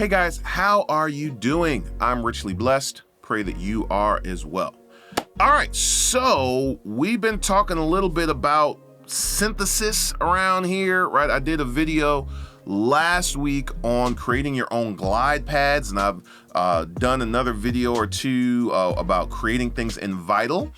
Hey guys, how are you doing? I'm richly blessed. Pray that you are as well. All right, so we've been talking a little bit about synthesis around here, right? I did a video last week on creating your own glide pads, and I've done another video or two about creating things in Vital.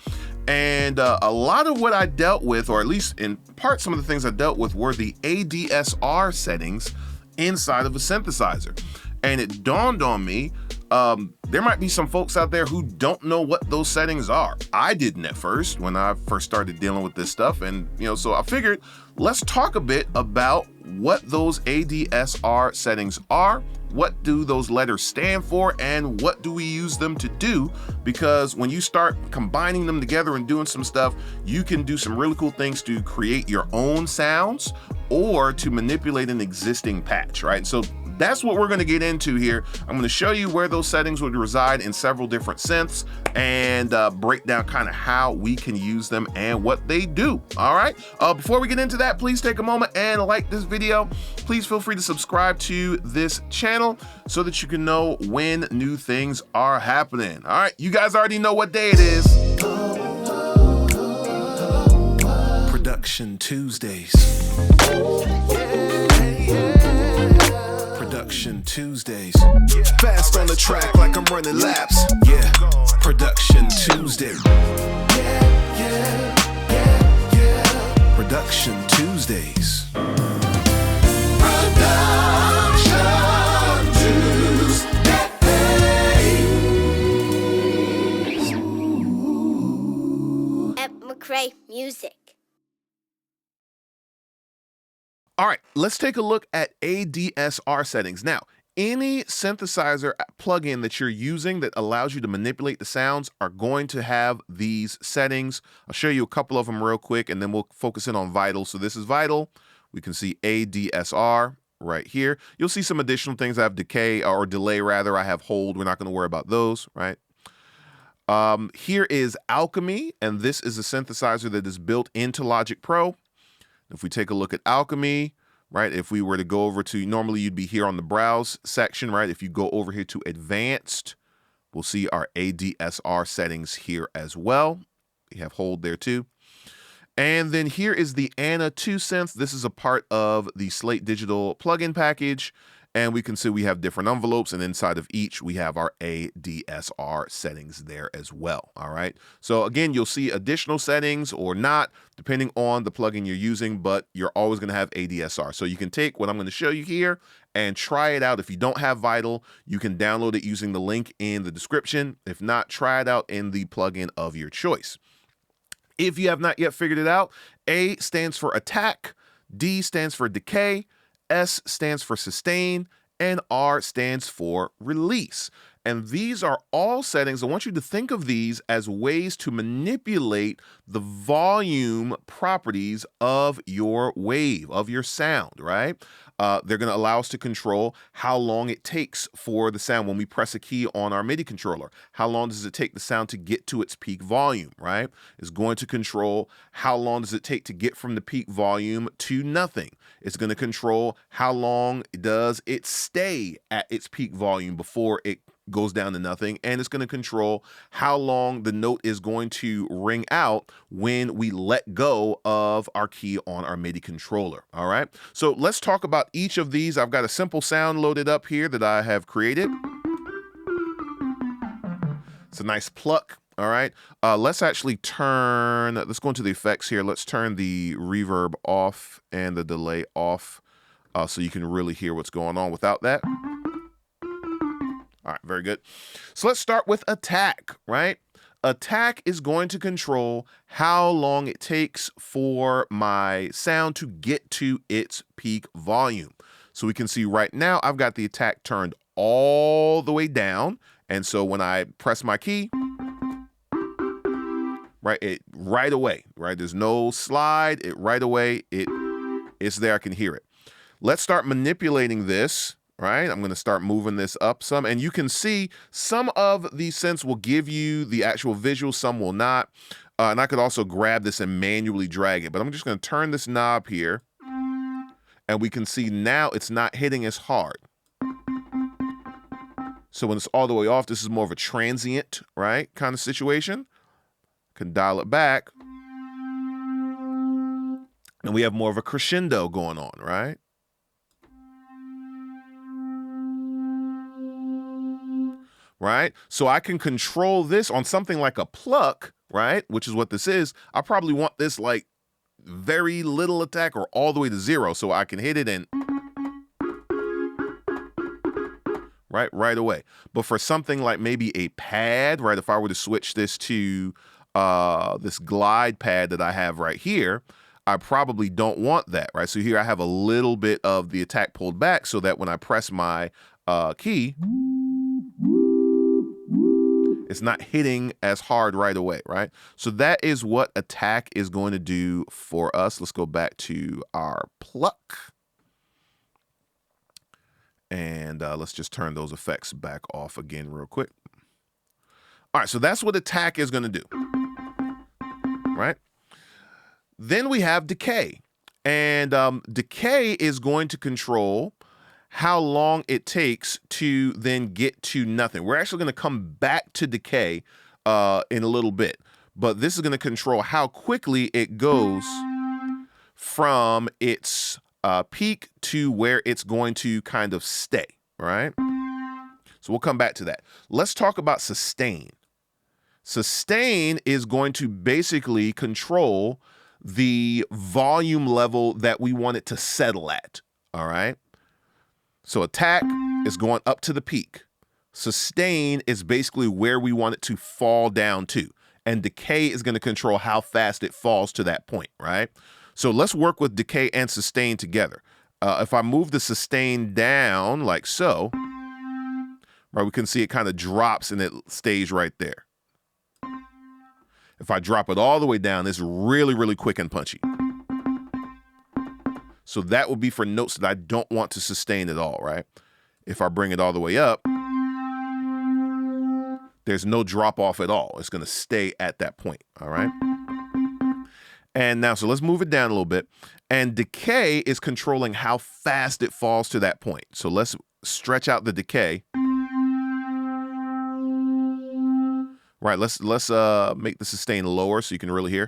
And a lot of what I dealt with, or at least in part some of the things I dealt with, were the ADSR settings inside of a synthesizer. And it dawned on me, there might be some folks out there who don't know what those settings are. I didn't at first when I first started dealing with this stuff. And, so I figured let's talk a bit about what those ADSR settings are. What do those letters stand for, and what do we use them to do? Because when you start combining them together and doing some stuff, you can do some really cool things to create your own sounds or to manipulate an existing patch, right? So that's what we're going to get into here. I'm going to show you where those settings would reside in several different synths and break down kind of how we can use them and what they do. All right. Before we get into that, please take a moment and like this video. Please feel free to subscribe to this channel so that you can know when new things are happening. All right. You guys already know what day it is. Production Tuesdays. Production Tuesdays. Fast on the track like I'm running laps. Yeah, Production Tuesday. Production Tuesdays. Production Tuesdays. At McCrae Music. All right, let's take a look at ADSR settings. Now, any synthesizer plugin that you're using that allows you to manipulate the sounds are going to have these settings. I'll show you a couple of them real quick, and then we'll focus in on Vital. So this is Vital. We can see ADSR right here. You'll see some additional things. I have Decay, or Delay rather. I have Hold. We're not going to worry about those, right? Here is Alchemy, and this is a synthesizer that is built into Logic Pro. If we take a look at Alchemy, right, if we were to go over to, normally you'd be here on the Browse section, right? If you go over here to Advanced, we'll see our ADSR settings here as well. We have Hold there too. And then here is the Anna 2 synth. This is a part of the Slate Digital plugin package. And we can see we have different envelopes, and inside of each, we have our ADSR settings there as well, all right? So again, you'll see additional settings or not, depending on the plugin you're using, but you're always gonna have ADSR. So you can take what I'm gonna show you here and try it out. If you don't have Vital, you can download it using the link in the description. If not, try it out in the plugin of your choice. If you have not yet figured it out, A stands for attack, D stands for decay, S stands for sustain, and R stands for release. And these are all settings. I want you to think of these as ways to manipulate the volume properties of your wave, of your sound, right? They're going to allow us to control how long it takes for the sound when we press a key on our MIDI controller. How long does it take the sound to get to its peak volume, right? It's going to control how long does it take to get from the peak volume to nothing. It's going to control how long does it stay at its peak volume before it goes down to nothing, and it's going to control how long the note is going to ring out when we let go of our key on our MIDI controller. All right, so let's talk about each of these. I've got a simple sound loaded up here that I have created. It's a nice pluck. All right, let's actually let's go into the effects here. Let's turn the reverb off and the delay off so you can really hear what's going on without that. All right, very good. So let's start with attack, right? Attack is going to control how long it takes for my sound to get to its peak volume. So we can see right now, I've got the attack turned all the way down. And so when I press my key, right, right away, right? There's no slide, right away, it's there, I can hear it. Let's start manipulating this. Right, I'm going to start moving this up some, and you can see some of these synths will give you the actual visual, some will not. And I could also grab this and manually drag it, but I'm just going to turn this knob here, and we can see now it's not hitting as hard. So when it's all the way off, this is more of a transient, right, kind of situation. Can dial it back. And we have more of a crescendo going on, right? Right? So I can control this on something like a pluck, right? Which is what this is. I probably want this like very little attack or all the way to 0 so I can hit it and right away. But for something like maybe a pad, right? If I were to switch this to this glide pad that I have right here, I probably don't want that, right? So here I have a little bit of the attack pulled back so that when I press my key, it's not hitting as hard right away, right? So that is what attack is going to do for us. Let's go back to our pluck. And let's just turn those effects back off again real quick. All right, so that's what attack is going to do, right? Then we have decay. And decay is going to control how long it takes to then get to nothing. We're actually going to come back to decay in a little bit, but this is going to control how quickly it goes from its peak to where it's going to kind of stay, right? So we'll come back to that. Let's talk about sustain. Sustain is going to basically control the volume level that we want it to settle at, all right? So attack is going up to the peak. Sustain is basically where we want it to fall down to. And decay is going to control how fast it falls to that point, right? So let's work with decay and sustain together. If I move the sustain down like so, right, we can see it kind of drops and it stays right there. If I drop it all the way down, it's really, really quick and punchy. So that would be for notes that I don't want to sustain at all, right? If I bring it all the way up, there's no drop off at all. It's going to stay at that point, all right? And now, so let's move it down a little bit. And decay is controlling how fast it falls to that point. So let's stretch out the decay. Right, let's make the sustain lower so you can really hear.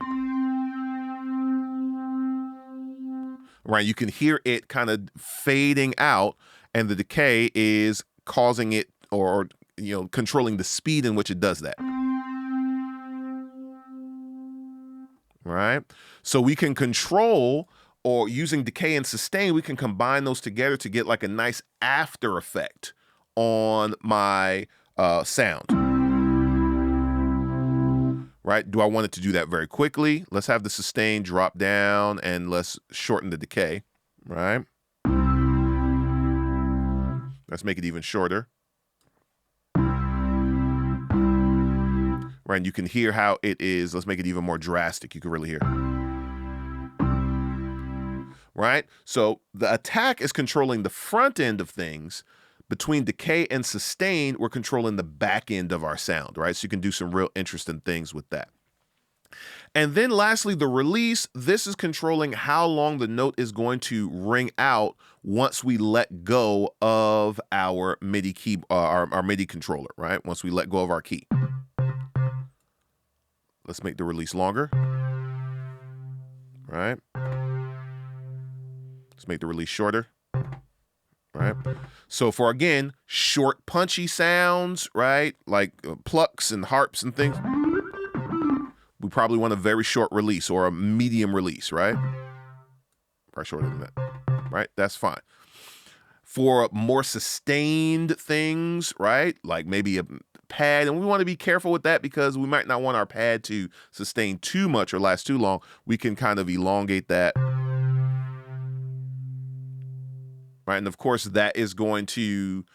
Right, you can hear it kind of fading out, and the decay is causing it, or controlling the speed in which it does that. Right, so we can control, or using decay and sustain, we can combine those together to get like a nice after effect on my sound. Right? Do I want it to do that very quickly? Let's have the sustain drop down and let's shorten the decay, right? Let's make it even shorter. Right, and you can hear how it is. Let's make it even more drastic. You can really hear. Right? So the attack is controlling the front end of things. Between decay and sustain, we're controlling the back end of our sound, right? So you can do some real interesting things with that. And then lastly, the release. This is controlling how long the note is going to ring out once we let go of our MIDI key, our MIDI controller, right? Once we let go of our key. Let's make the release longer, right? Let's make the release shorter. Right. So for, again, short, punchy sounds, right, like plucks and harps and things, we probably want a very short release or a medium release, right? Probably shorter than that, right? That's fine. For more sustained things, right, like maybe a pad, and we want to be careful with that because we might not want our pad to sustain too much or last too long. We can kind of elongate that. Right, and of course, that is going to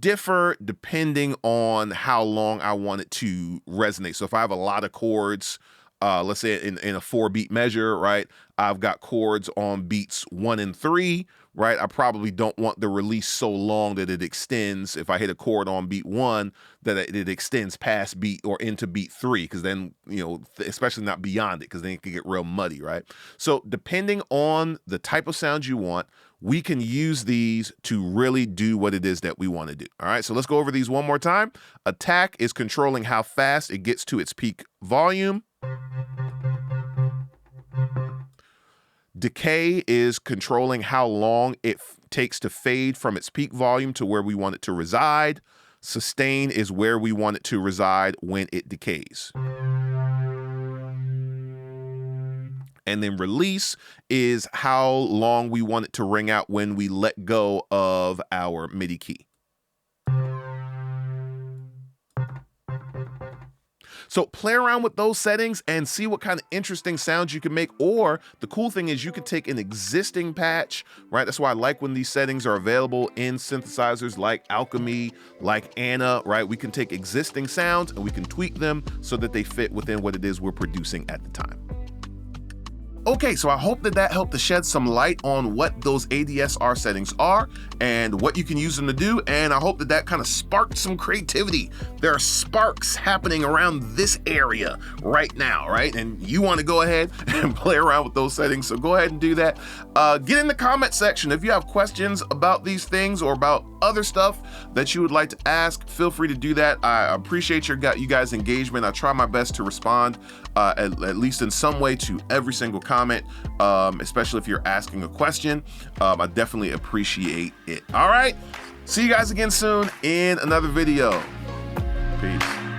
differ depending on how long I want it to resonate. So if I have a lot of chords, let's say in a 4-beat measure, right, I've got chords on beats 1 and 3 right? I probably don't want the release so long that it extends. If I hit a chord on beat 1, that it extends past beat or into beat 3, because then, especially not beyond it, because then it can get real muddy, right? So depending on the type of sound you want, we can use these to really do what it is that we want to do. All right, so let's go over these one more time. Attack is controlling how fast it gets to its peak volume. Decay is controlling how long it takes to fade from its peak volume to where we want it to reside. Sustain is where we want it to reside when it decays. And then release is how long we want it to ring out when we let go of our MIDI key. So play around with those settings and see what kind of interesting sounds you can make. Or the cool thing is you can take an existing patch, right? That's why I like when these settings are available in synthesizers like Alchemy, like Anna, right? We can take existing sounds and we can tweak them so that they fit within what it is we're producing at the time. Okay, so I hope that helped to shed some light on what those ADSR settings are and what you can use them to do, and I hope that kind of sparked some creativity. There are sparks happening around this area right now, right? And you want to go ahead and play around with those settings, so go ahead and do that. Get in the comment section if you have questions about these things or about other stuff that you would like to ask. Feel free to do that. I appreciate you guys' engagement. I try my best to respond at least in some way to every single comment, especially if you're asking a question. I definitely appreciate it. All right, see you guys again soon in another video. Peace.